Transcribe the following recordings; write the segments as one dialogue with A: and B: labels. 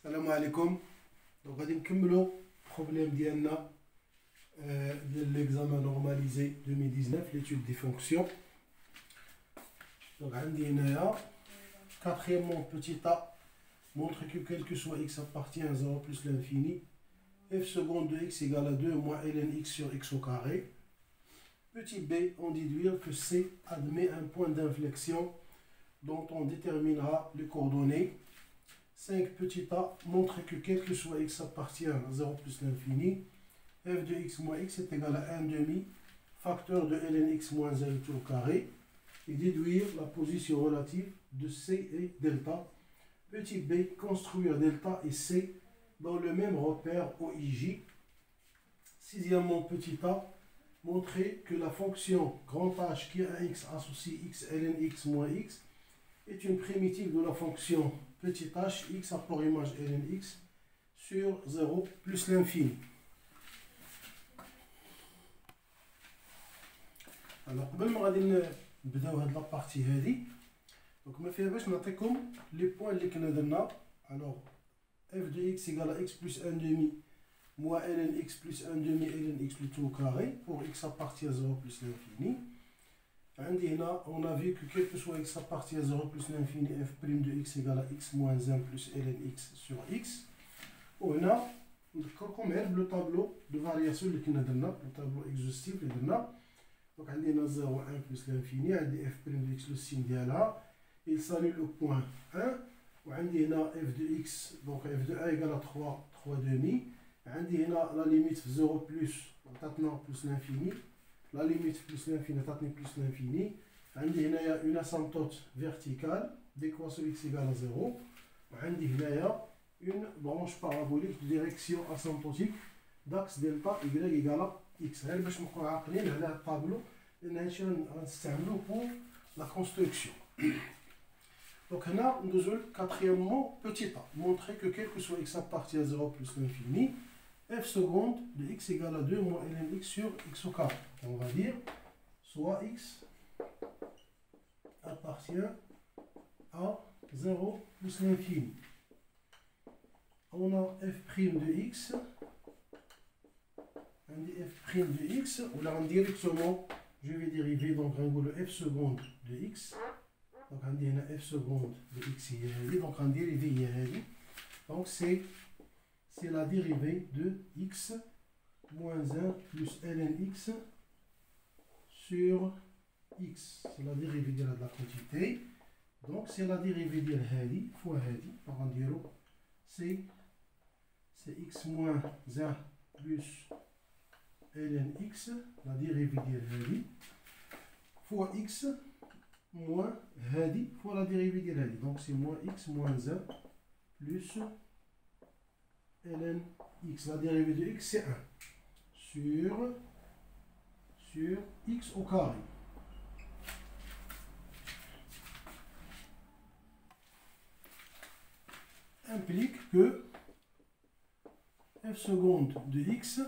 A: السلام عليكم. دونك غادي نكملوا البروبليم ديالنا ديال ليكزامان نورماليزي 2019 ليتود دي فونكسيون. دونك عندي هنايا quatrièmement petit a montre que quel que soit x appartient à 0 plus l'infini, f seconde de x égale à 2 moins ln x sur x au carré. Petit b, on déduire que c admet un point d'inflexion dont on déterminera les coordonnées. 5 petit a montre que quel que soit x appartient à 0 plus l'infini, f de x moins x est égal à 1 demi facteur de ln x moins 1 tout au carré, et déduire la position relative de c et delta. Petit b, construire delta et c dans le même repère OIJ. Sixièmement, petit a, montrer que la fonction grand H qui a un x associé x ln x moins x est une primitive de la fonction petit h x rapport image ln x sur 0 plus l'infini. Alors, قبل ما غادي نبداو هاد لابارتي هادي، دونك ما فيها باش نعطيكم لي بوين اللي كنا درنا. الوغ f de x égale à x plus 1 demi moins ln x plus 1 demi ln x tout au carré pour x appartient à 0 plus l'infini. عندي هنا on a vu que quel que soit x appartient à 0 plus l'infini, f' de x égale à x moins 1 plus ln x sur x. وهنا نذكركم غير بلو طابلو دو فارياسيون اللي كنا درنا، لو طابلو اكزوستيف اللي درنا. دونك عندي هنا 0 1 plus l'infini، عندي f' de x لو سين ديالها il s'annule au point 1، وعندي هنا f de x donc f de 1 égale à 3 demi. عندي هنا la limite في 0 plus عطاتنا plus l'infini، la limite plus l'infini عطاتني plus l'infini. عندي هنايا une asymptote verticale d'équation x égale à 0، وعندي هنايا une branche parabolique de direction asymptotique d'axe delta y égale à x. غير باش نكونوا عاقلين على هذا الطابلو لان هادشي غنستعملوه pour la construction. Donc هنا ندوزو quatrièmement petit a, montrer que quel que soit x appartient à 0 plus l'infini, f seconde de x égale à 2 moins ln x sur x au carré. On va dire soit x appartient à 0 plus l'infini. On a f' de x, on dit f' de x, ou là directement je vais dériver, donc on va le f seconde de x. Donc on dit f seconde de x ici, donc on dérive ici. Donc c'est la dérivée de x moins 1 plus ln x sur x. C'est la dérivée de la quantité. Donc c'est la dérivée de hadi fois hadi. Donc on dit c'est x moins 1 plus ln x, la dérivée de hadi, fois x moins hadi fois la dérivée de hadi. Donc c'est moins x moins 1 plus ln x, la dérivée de x c'est 1 sur x au carré. Implique que f seconde de x,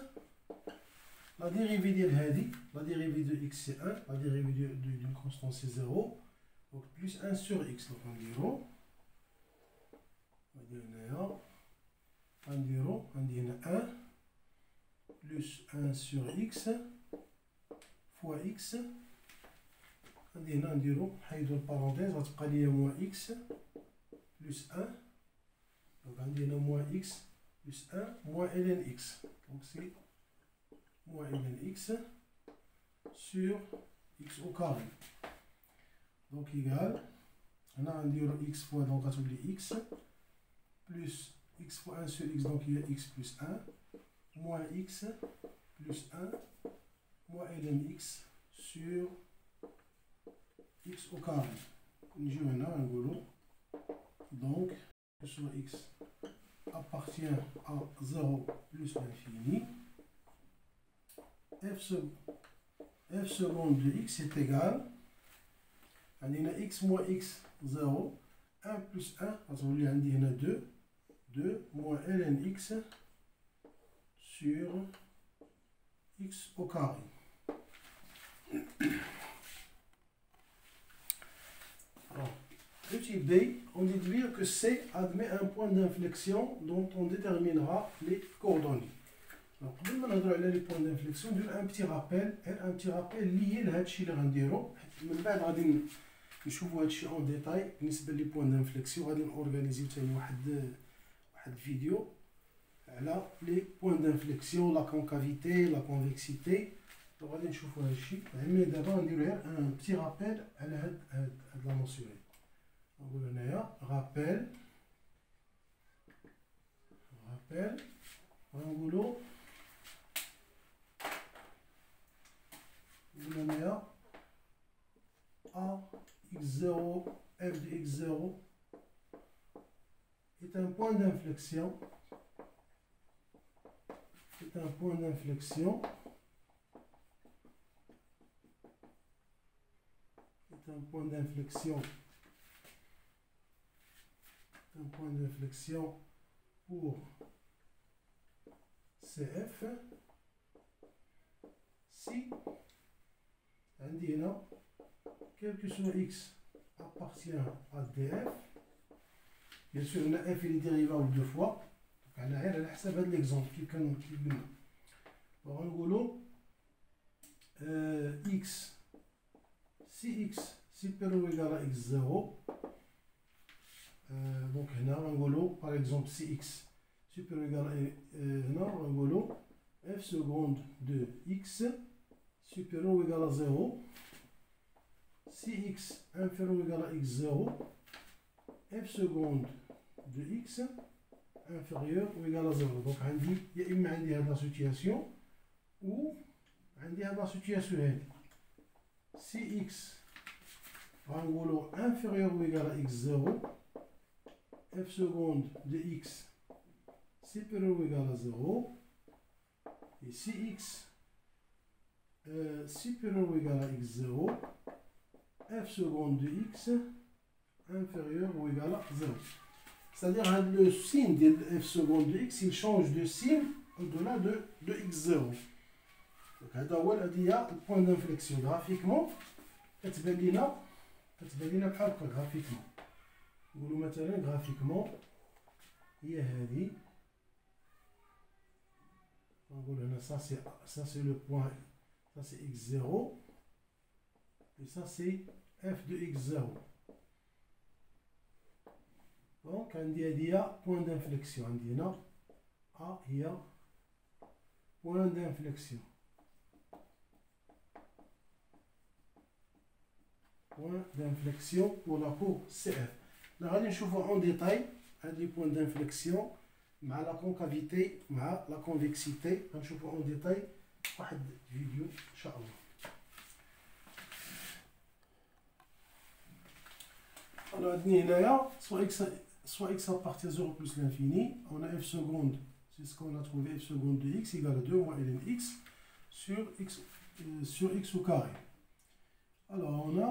A: la dérivée de hadi, la dérivée de x c'est 1, la dérivée d'une constante c'est 0, donc plus 1 sur x. Donc on dit rho, on dit 1 plus 1 sur x fois x. On dit rho, حيدو البارونتيز غتبقى ليا moins x plus 1. Donc on dit moins x plus 1 moins ln x. Donc c'est moins ln x sur x au carré. Donc égal, on a x fois, donc on a x plus x fois 1 sur x, donc il y a x plus 1 moins x plus 1 moins ln x sur x au carré. Donc soit x appartient à 0 plus l'infini, f seconde de x est égal à x moins x 0, 1 plus 1, on va dire 2 moins ln x sur x au carré. Alors, Le type B, on dit que C admet un point d'inflexion dont on déterminera les coordonnées. Donc, avant de parler des points d'inflexion, un petit rappel lié à ce que nous allons faire. من بعد غادي نشوفوا هذا الشيء en détail بالنسبة لي points d'inflexion. غادي نورغانيزيو ثاني واحد فيديو على les points d'inflexion, la concavité, la convexité. Donc غادي نشوفوا هذا الشيء. Mais d'abord نديرو غير un petit rappel على هاد la notion. نقولوا هنايا rappel ونقولوا هنايا A x0 f de x0 est un point d'inflexion. C'est un point d'inflexion. C'est un point d'inflexion. Un point d'inflexion pour CF si عندنا quel que soit x appartient à df. Bien sûr, on a f est dérivable deux fois. Donc, on a على حسب هذا l'exemple qui قلنا. On نقولوا x si x supérieur ou égal à x0. Donc هنا نقولوا par exemple si x supérieur ou égal à هنا نقولوا f seconde de x supérieur ou égal à 0. Si x inférieur ou égal à x0, f seconde de x inférieur ou égal à 0. Donc il y a une la situation ou la situation هذه. Si x inférieur ou égal à x0, f seconde de x supérieur ou égal à 0. Et si x supérieur ou égal à x0, f seconde de x inférieur ou égal à 0. C'est-à-dire que le signe de f seconde de x, il change de signe au-delà de x0. Donc, il y a le point d'inflexion graphiquement. كتبان لنا بحال هكا graphiquement. نقولوا مثلا graphiquement هي هذه. نقول هنا ça c'est le point, ça c'est x0 et ça c'est f de x0. Donc عندي هذه point d'inflexion. عندي هنا A هي point d'inflexion. Point d'inflexion pour la courbe CF. Là, غادي نشوفوا en détail هاد les points d'inflexion مع la concavité مع la convexité. غنشوفوا en détail واحد فيديو ان شاء الله. Alors عندنا هنايا soit x appartient à 0 plus l'infini. On a f seconde, c'est ce qu'on a trouvé, f seconde de x égale à 2 moins ln x sur x au carré. Alors on a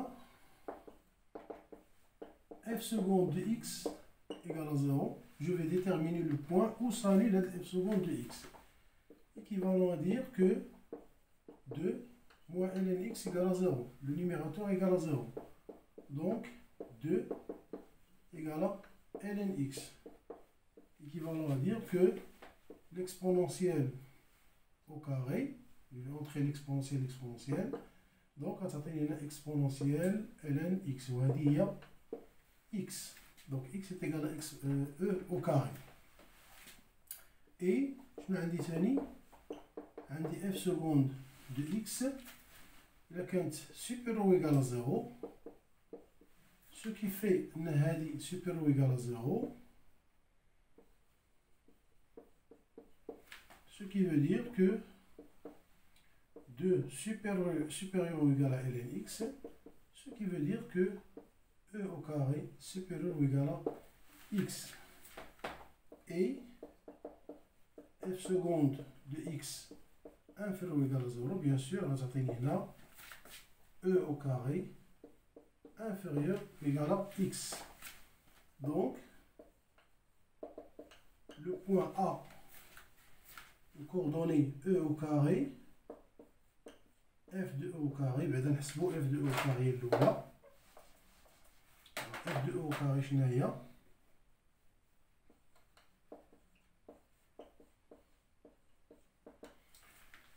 A: f seconde de x égale à 0. Je vais déterminer le point où sera la f seconde de x. Équivalent à dire que 2 moins ln x égale à 0. Le numérateur égale à 0. Donc 2 égale à ln x. Équivalent à dire que l'exponentielle au carré, je vais entrer l'exponentielle exponentielle. Donc on a exponentielle ln x. On va dire x. Donc x est égal à x, e au carré. Et je vais dire f seconde de x, la quinte supérieure ou égale à 0. Ce qui fait que supérieur ou égal à 0. Ce qui veut dire que 2 supérieur ou égal à ln x. Ce qui veut dire que e au carré supérieur ou égal à x. Et f seconde de x inférieur ou égal à 0, bien sûr, on a là e au carré inférieur ou égal à x. Donc, le point A, le coordonnée e au carré, f de e au carré, f de e au carré est là. f de e au carré شنو هي؟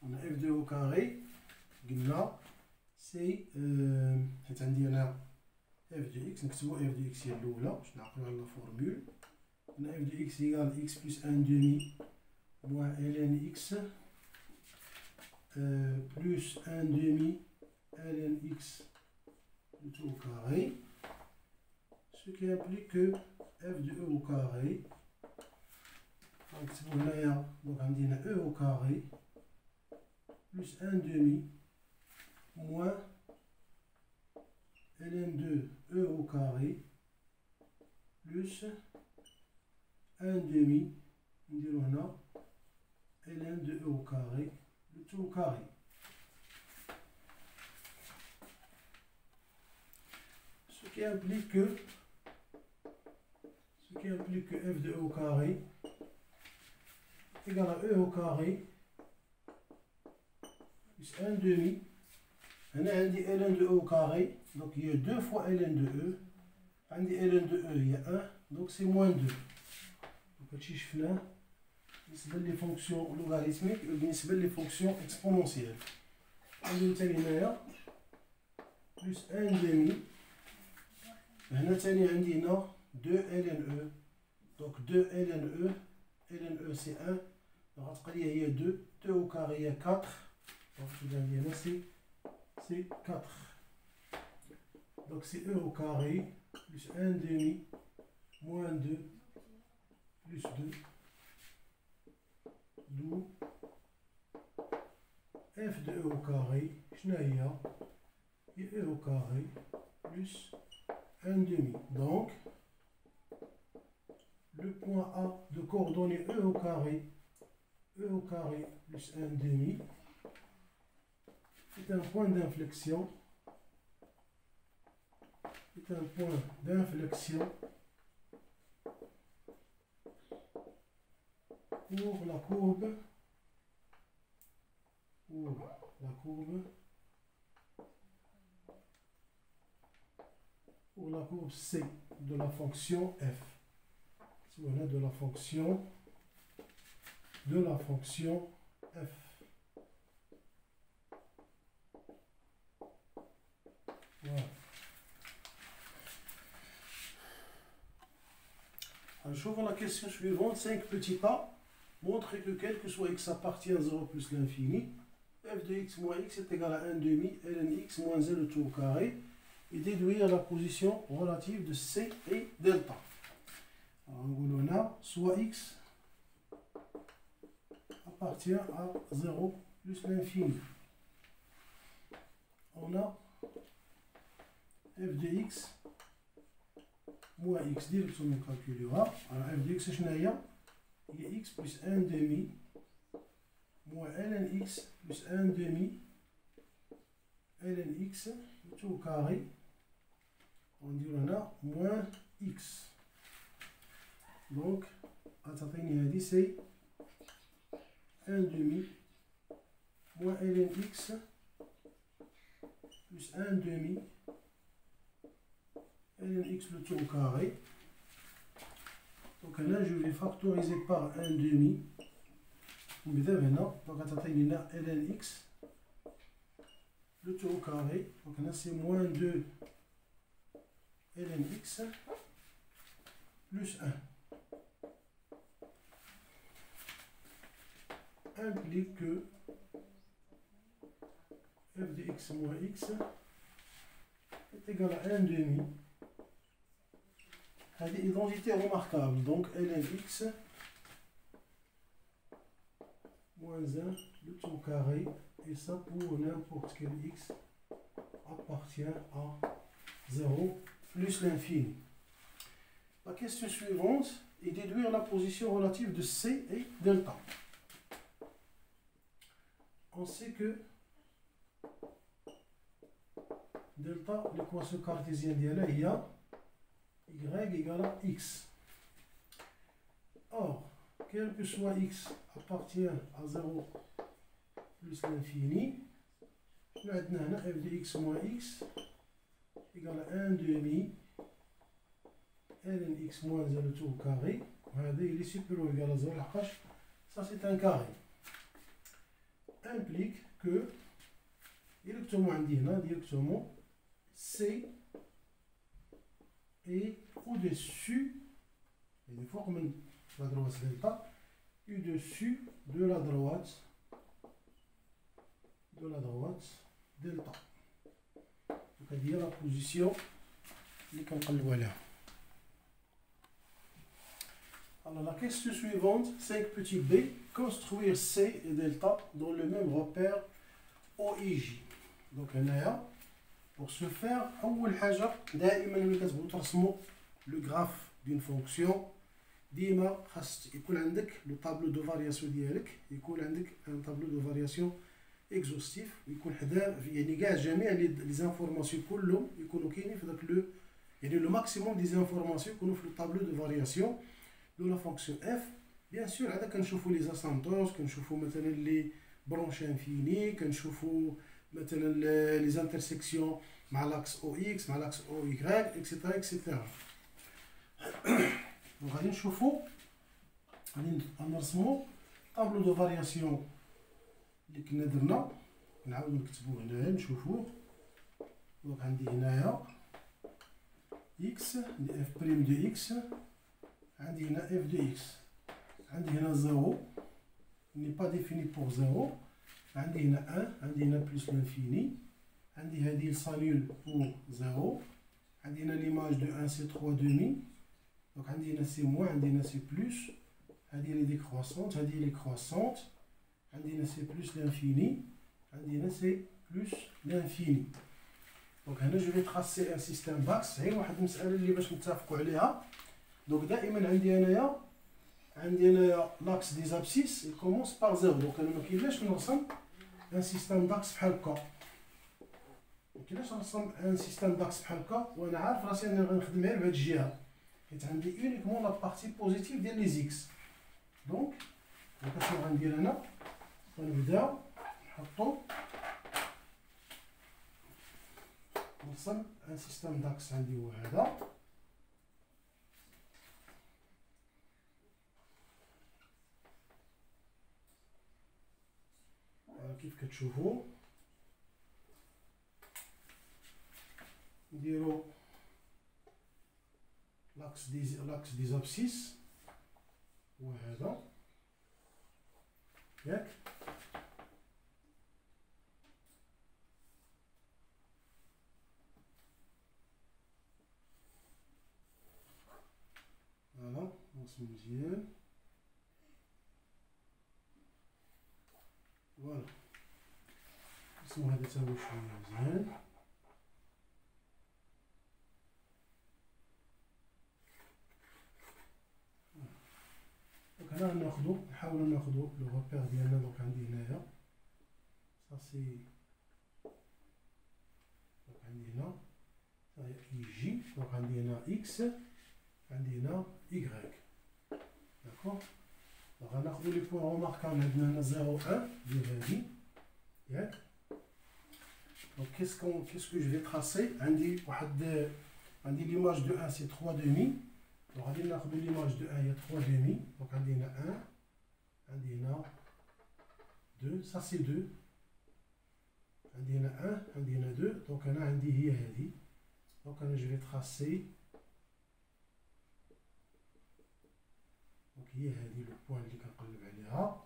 A: on a f de e au carré قلنا سي حيت عندي انا f de x نكتبو f de x هي الاولى باش نعقلو على لا فورمول. قلنا f de x égale x plus 1 demi moins ln x plus 1 demi ln x de tout au carré, ce qui implique que f de e au carré, donc on dit e au carré plus 1 demi moins ln de e au carré plus 1 demi, on dit ln de e au carré de tout au carré. Ce qui implique que f de e au carré égale à e au carré plus 1 demi. On a ln de e au carré, donc il y a 2 fois ln de e. On dit ln de e, il y a 1, donc c'est moins 2. Donc هادشي شفناه بالنسبة لي فونكسيون لوغاريتميك وبالنسبة لي فونكسيون اكسبونونسيال. نديرو تاني هنايا بلس 1 ديمي. هنا تاني عندي هنا 2 ln e، donc 2 ln e c'est 1، غتبقى لي هي 2 au carré هي 4، donc je عندي هنا c'est 4. Donc c'est e au carré plus 1 demi moins 2 plus 2, d'où f de e au carré, et e au carré plus 1 demi. Donc le point A de coordonnées e au carré plus 1 demi est un point d'inflexion, pour la courbe C de la fonction f. Si on a de la fonction f. Voilà. Alors, je vois la question suivante. 5 petits pas. Montre que quel que soit x appartient à 0 plus l'infini, f de x moins x est égal à 1 demi ln x moins 0 tout au carré, et déduire la position relative de c et delta. Alors on a soit x appartient à 0 plus l'infini. On a f de x moins x, direction on calculera. Alors f de x c'est il y a x plus 1 demi moins ln x plus 1 demi ln x tout au carré. On dit on a moins x. Donc, c'est 1 demi moins ln x plus 1 demi ln x le tout au carré. Donc là, je vais factoriser par 1 demi. Donc, ln x le tout au carré. Donc là, c'est moins 2 ln x plus 1. Implique que f de x moins x est égal à 1 demi. C'est une identité remarquable. Donc ln x moins 1 le tout au carré, et ça pour n'importe quel x appartient à 0 plus l'infini. La question suivante est déduire la position relative de c et delta. On sait que delta, l'équation cartésienne d'Yala, il y a y égale à x. Or, quel que soit x appartient à 0 plus l'infini, maintenant f de x moins x égale à 1 demi ln x moins L2 au carré, il est supérieur ou égal à 0, ça c'est un carré. Implique que, directement, C est au-dessus, et des fois comme la droite delta, au-dessus de la droite delta. Donc, il y a la position اللي كنقلبوا عليها. Alors la question suivante, 5 petit b, construire C et delta dans le même repère OIJ. Donc هنايا pour ce faire أول حاجة دائما ملي كتبغيو ترسموا le graphe d'une fonction ديما خاص يكون عندك لو طابلو دو فارياسيون ديالك، يكون عندك ان طابلو دو فارياسيون اكزوستيف، ويكون حدا يعني كاع جميع لي زانفورماسيون كلهم يكونوا كاينين في داك لو، يعني لو ماكسيموم دي زانفورماسيون يكونوا في لو طابلو دو فارياسيون دو لا فونكسيون اف. بيان سور عاد كنشوفوا لي زاسانتوس، كنشوفوا مثلا لي برونش انفيني، كنشوفوا مثلا لي زانترسيكسيون مع لاكس او اكس مع لاكس او واي اكسيتيرا اكسيتيرا. غادي نشوفوا غادي نرسموا طابلو دو فارياسيون اللي كنا درنا، نعاودو نكتبوه هنايا نشوفوه. دونك عندي هنايا اكس دي اف بريم دو اكس، عندي هنا اف دو اكس، عندي هنا زيرو ني با ديفيني بور زيرو، عندي هنا ان، عندي هنا بلس لانفيني، عندي هذه السالول بور زيرو، عندي هنا ليماج دو ان سي 3 دومي. Donc, عندي هنا سي موان، عندي هنا سي بلس، هذه لي ديكروسونت، هذه لي كروسونت، عندي هنا سي بلس لانفيني، عندي هنا سي بلس لانفيني. دونك هنا جو في تراسي ان سيستيم باكس، غير واحد المسألة اللي باش نتفقوا عليها. دونك دائما عندي هنايا لاكس دي زابسيس يكومونس بار زيرو. دونك انا مكاينلاش نرسم ان سيستيم داكس بحال هكا، مكاينلاش نرسم ان سيستيم داكس بحال هكا وانا عارف راسي انا غنخدم غير بهاد الجهة، حيت عندي اونيكمون لا بارتي بوزيتيف ديال لي زيكس. دونك شنو غندير انا؟ غنبداو نحطو نرسم ان سيستيم داكس عندي هو هذا. كيف كتشوفوا نديرو لاكس دي زابسيس هو هذا ياك. فوالا نرسم مزيان، فوالا نرسمو هذا تا هو شويه مزيان. هنا نحاولو ناخدو لو روبير ديالنا. دونك عندي هنايا سا سي، دونك عندي هنا اي جي، دونك عندي هنا اكس، عندي هنا يغريك، داكوغ. دونك غناخدو لي بوين روماركابل، عندنا هنا 0 1 ديال هادي ياك. دونك كيسكو جو في تراسي، عندي ليماج دو 1 سي 3 دومي. Donc, غادي ناخدو ليماج دو 1 هي 3 دومي. دونك عندي هنا 1، عندي هنا 2، ça c'est 2، عندي هنا 1، عندي هنا 2. دونك انا عندي هي هذه. دونك انا جو في تراسي، دونك هي هذه لو بوين اللي كنقلب عليها.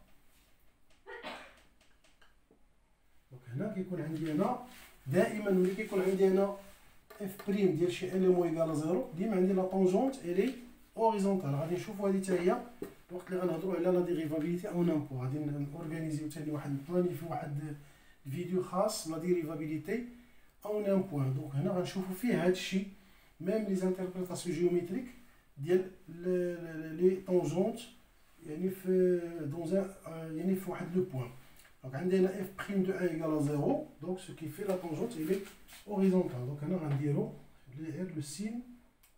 A: دونك هنا كيكون عندي انا دائما ملي كيكون عندي انا اف بريم ديال شي اليمون ايكال زيرو، ديما عندي لا طونجونت الي اوريزونتال. غادي نشوفوا هذه حتى هي الوقت اللي غنهضروا على لا ديريفابيليتي او نامبو. غادي نورغانيزيو ثاني واحد البلاني في واحد الفيديو خاص لا ديريفابيليتي او نامبو. دونك هنا غنشوفوا فيه هذا الشيء، ميم لي زانتربريتاسيون جيوميتريك ديال لي طونجونت، يعني في دون يعني في واحد لو بوين. دونك عندي هنا اف بريم دو 1 ايكال زيرو، دونك سو كي في لا طونجونت الي اوريزونتال. دونك انا غنديرو غير لو سين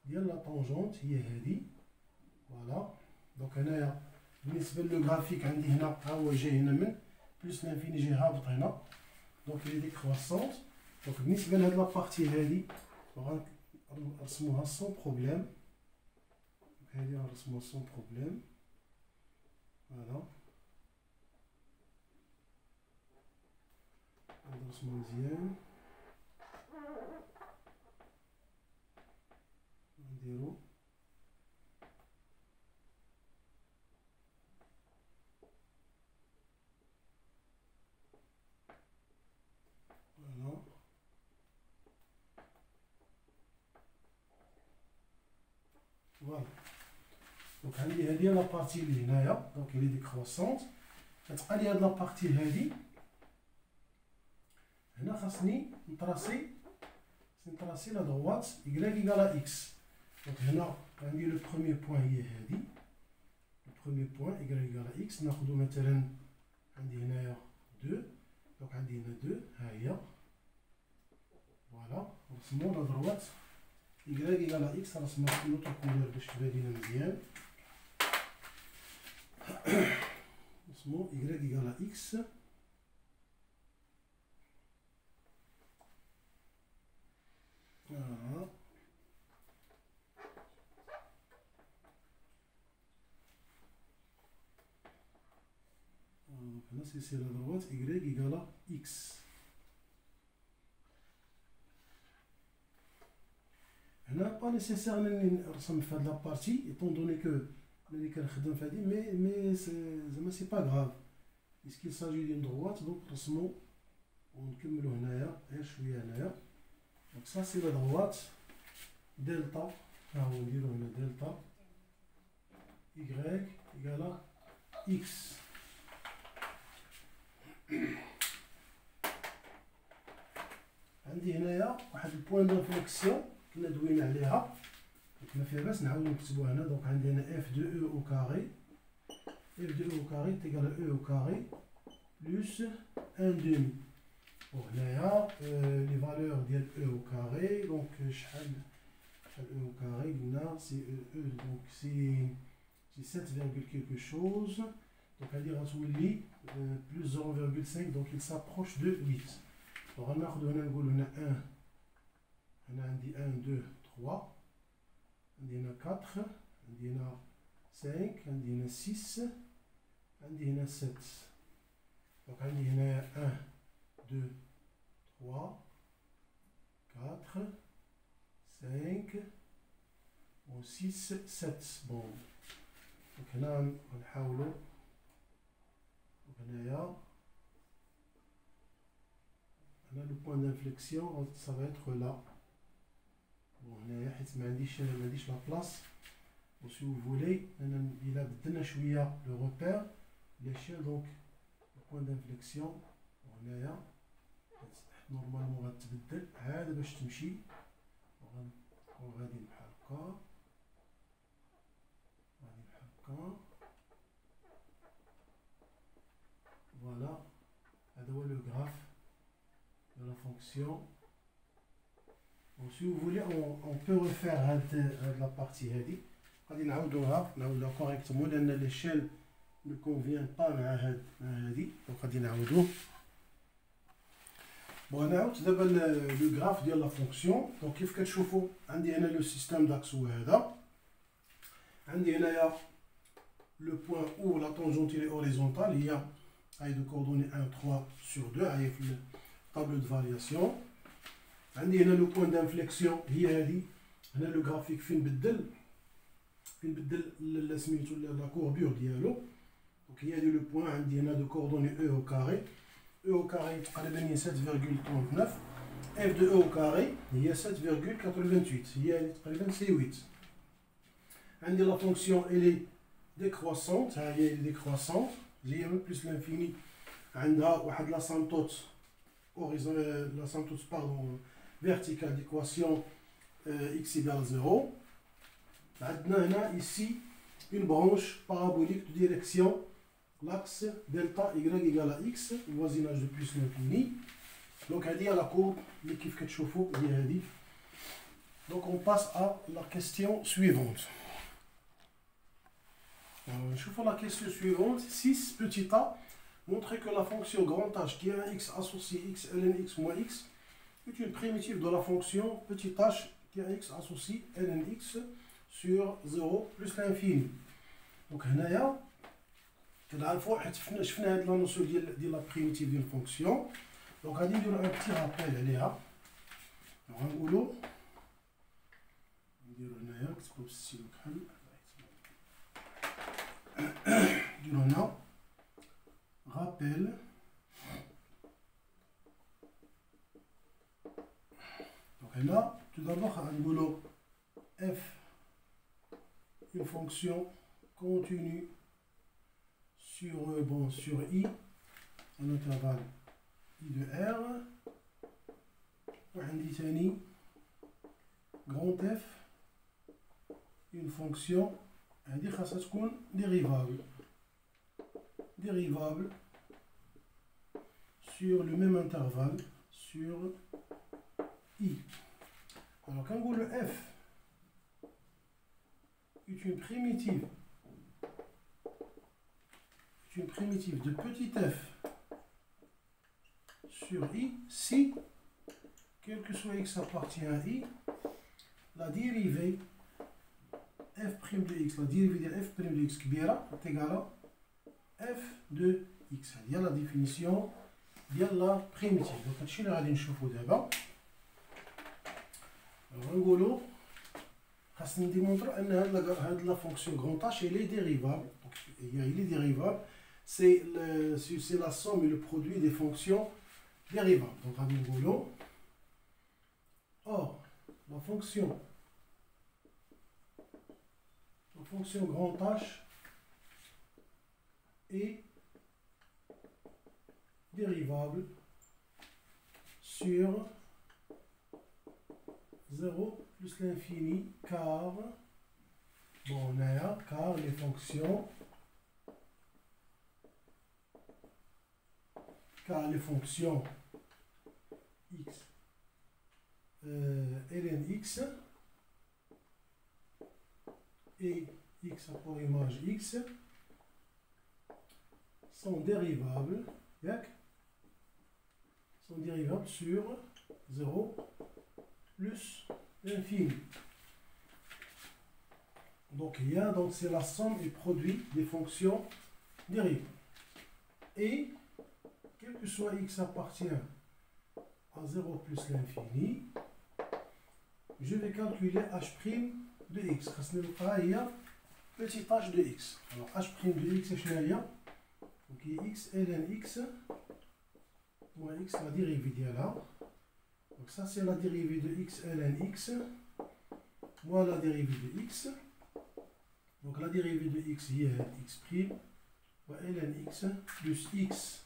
A: ديال لا طونجونت هي هادي، فوالا. دونك هنايا بالنسبه لو غرافيك عندي هنا ها هو جاي هنا من بلس لانفيني، جاي هابط هنا. دونك لي ديكروسونت. دونك بالنسبه لهاد لابارتي هادي غنرسموها سون بروبليم. هذه نرسمها sans problème. Voilà. نرسمها مزيان. نديرو فوالا. فوالا دونك عندي هادي لا بارتي اللي هنايا دونك اللي ديكروسونت. كتبقى لي هاد لا بارتي هادي هنا. خاصني نطراسي لا دروات y إيكالا إكس. دونك هنا عندي لو بروميير بوين هي هادي. لو بروميير بوين y إيكالا إكس. ناخدو مثلا عندي هنايا 2. دونك عندي هنا 2 ها هي. فوالا نرسمو لا دروات y إيكالا إكس. نرسمها بلوطر كولور باش تبان لينا مزيان. نرسمو y إيكالا إكس. Voilà. Donc là c'est la droite y égale à x. هنا pas nécessaire انني نرسم في هاد لا بارتي étant donné que ملي كنخدم في هادي مي زعما سي با غراف puisqu'il s'agit d'une droite. donc نرسمو ونكملو هنايا غير شويه هنايا. Donc ça c'est la droite delta. Ah, on dit on a delta y égale à x. عندي هنايا واحد البوان دانفليكسيون كنا دوينا عليها ما فيها باس نعاودو نكتبوها هنا. دونك عندي هنا f de e au carré. f de e au carré est égal à e au carré plus 1 demi. Bon, là, les valeurs de e au carré, donc e au carré, c'est e, donc c'est 7, quelque chose. Donc à dire plus 0,5, donc il s'approche de 8. Alors on a 1, on a dit 1, 2, 3, on a 4, on a 5, on a 6, on a 7. Donc on a 1, 2, 3, 4, 5, 6, 7. Bon. Donc là, on va le point d'inflexion, ça va être là. Bon, on a la place. Bon, si vous voulez, il a donné le repère, l'échelle, donc le point d'inflexion. هنايا نورمالمون غتبدل عاد باش تمشي وغادي بحال هكا. فوالا هذا هو لو غراف de la fonction. Donc si vous voulez on peut refaire هاد la partie هادي. غادي نعاودوها كوريكتومون لان ليشيل ne convient pas مع هادي. دونك غادي نعاودوه. Bon, d'abord le graphe de la fonction. Donc, كيف كتشوفوا عندي هنا le système d'axe هذا. عندي هنايا le point où la tangente est horizontale. Il y a de coordonnées 1, 3 sur 2. Il y a le tableau de variation. عندي هنا le point d'inflexion هي هذه. هنا le graphique فين بدل سميتو la courbure ديالو. Donc, هي هذه le point عندي هنا de coordonnées e au carré. E au carré تقريبا 7,39. f de e au carré هي 7,88. هي تقريبا c'est 8. عندي la fonction elle est décroissante. ها هي décroissante. هي plus l'infini. عندها واحد la asymptote la asymptote pardon verticale d'équation x égale 0. عندنا هنا ici une branche parabolique de direction l'axe delta y égale à x, voisinage de plus l'infini. Donc هذه la courbe اللي كيف كتشوفوا هي هذه. Donc on passe à la question suivante. نشوفوا la question suivante. 6 petit a montrer que la fonction grand H qui a un x associé x ln x moins x est une primitive de la fonction petit h qui a un x associé ln x sur 0 plus l'infini. Donc هنايا كنعرفوا حيت شفنا هاد لا نوسيون ديال لا بريميتيف ديال الفونكسيون. دونك غادي نديرو ان بتي رابيل عليها. غنقولو نديرو هنايا نكتبو بالستيلو كحل نديرو هنا rappel. Donc là, tout d'abord, on f, une fonction continue sur, sur i, un intervalle i de r. On dit grand f, une fonction, on dit que ça se dérivable. Dérivable sur le même intervalle sur i. Alors quand vous le f est une primitive de petit f sur i si quel que soit x appartient à i, la dérivée f' de x, la dérivée de f' de x est égale à f de x. هي لا ديفينيسيون ديال لا بريميتيف. دونك هادشي اللي غادي نشوفو دابا. غنقولو خاصنا نديمونطرو ان هاد لا فونكسيون غران اش elle est dérivable. Donc il est dérivable, c'est la somme et le produit des fonctions dérivables. Donc غادي نقولو or la fonction grand H est dérivable sur 0 plus l'infini car, bon, car les fonctions x ln x et x pour image x sont dérivables sur 0 plus l'infini. Donc il y a, donc c'est la somme et produit des fonctions dérivées. Et quel que soit x appartient à 0 plus l'infini, je vais calculer h' de x. Il y a petit h de x. Alors h' de x c'est donc x ln x moins x la dérivée là. Donc ça c'est la dérivée de x ln x moins la dérivée de x. Donc la dérivée de x y est x' fois ln x plus x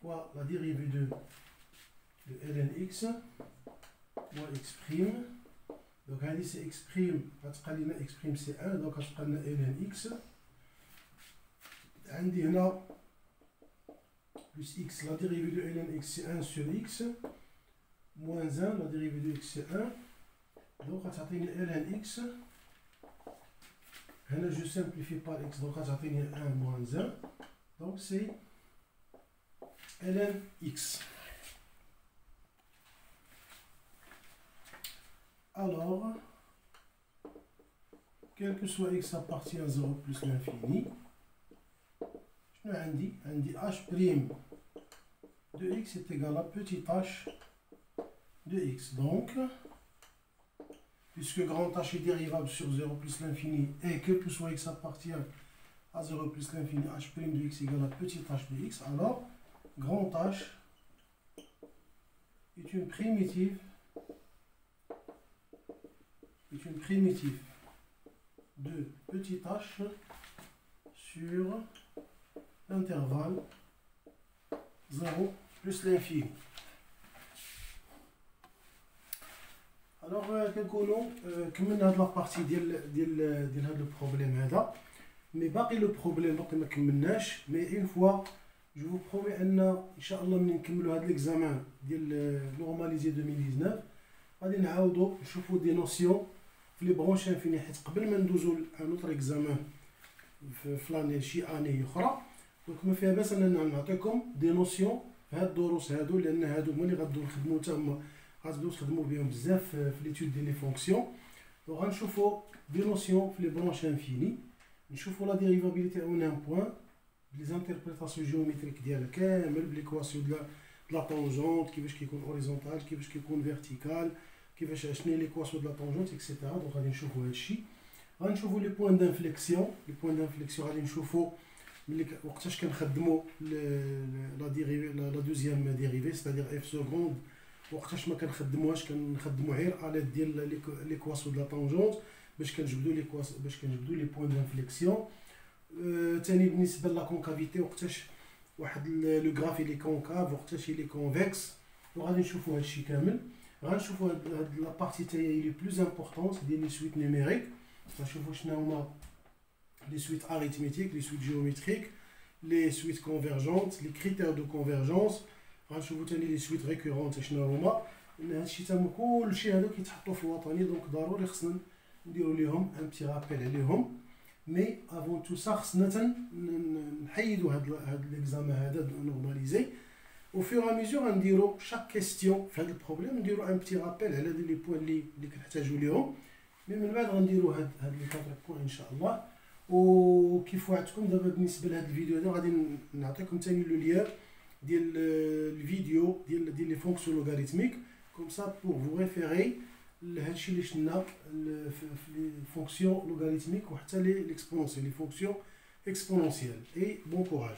A: fois la dérivée de ln x moins x'. Donc c'est x', x' c'est 1, donc je prends ln x. عندي هنا plus x, la dérivée de ln x c'est 1 sur x, moins 1, la dérivée de x c'est 1, donc غتعطيني ln x. هنا je simplifie par x, donc غتعطيني 1 moins 1, donc c'est ln x. Alors, quel que soit x appartient à 0 plus l'infini, je dis h' de x est égal à petit h de x. Donc, puisque grand h est dérivable sur 0 plus l'infini et quel que soit x appartient à 0 plus l'infini, h' de x est égal à petit h de x, alors grand h est une primitive de petit h sur l'intervalle 0 plus l'infini. Alors, كنكونوا كملنا هاد لابارتي ديال هاد البروبليم هذا، مي باقي لو بروبليم باقي ما كملناش. مي اون فوا جو فو برومي ان شاء الله ملي نكملوا هاد ليكزامان ديال نورماليزي 2019 غادي نعاودوا نشوفوا دي نوسيون في لي برونش انفيني، حيت قبل ما ندوزو ان اوتر اكزامان في لاني شي اني اخرى. دونك ما فيها باس اننا نعطيكم دي نوسيون في هاد الدروس هادو، لان هادو هما اللي غاديو نخدمو حتى هما، غتبداو تخدمو بهم بزاف في ليتود ديال لي فونكسيون. دونك غنشوفو دي نوسيون في لي برونش انفيني نشوفو لا ديريفابيليتي اون ان بوين بلي زانتربريتاسيون جيومتريك ديالها كامل بليكواسيون ديال لا طونجونت كيفاش كيكون اوريزونتال كيفاش كيكون فيرتيكال كيفاش شنو هي ليكواسيون ديال لا طونجونت اكسيتيرا دونك غادي نشوفو هادشي غنشوفو لي بوين دانفليكسيون لي بوين دانفليكسيون غادي نشوفو ملي وقتاش كنخدمو لا دوزيام ديريفي ستادير اف سكوند وقتاش ما كنخدموهاش كنخدمو غير على ديال ليكواسيون ديال لا طونجونت باش كنجبدو لي بوين دانفليكسيون ثاني بالنسبه لا كونكافيتي وقتاش واحد لو غراف لي كونكاف وقتاش لي كونفكس وغادي نشوفو هادشي كامل غنشوفو هاد لا بارتي تاهي هي لي بلوز امبورطونس ديال لي سويت نيميريك غنشوفو شنو هما لي سويت اريثميتيك لي سويت جيومتريك لي سويت كونفيرجونت لي كريتير دو كونفيرجونس غنشوفو ثاني لي سويت ريكورونت شنو هما هادشي تما كلشي هادو كيتحطو في الوطني دونك ضروري خصنا نديرو ليهم ان بتي رابيل عليهم مي افون تو سا خصنا نحيدو هاد ليكزامان هذا نورماليزي au fur et à mesure غنديرو chaque question في هاد البروبليم نديرو ان بتي رابيل على لي بوين اللي كنحتاجو ليهم مي من بعد غنديرو هاد لي 4 بوين ان شاء الله وكيف وعدتكم دابا بالنسبه لهاد الفيديو هذا غادي نعطيكم ثاني لو ليان ديال الفيديو ديال لي فونكسيون لوغاريتميك كوم سا بور فو ريفيري لهادشي اللي شفنا في لي فونكسيون لوغاريتميك وحتى لي ليكسبونونسيال لي فونكسيون اكسبونونسيال اي بون كوراج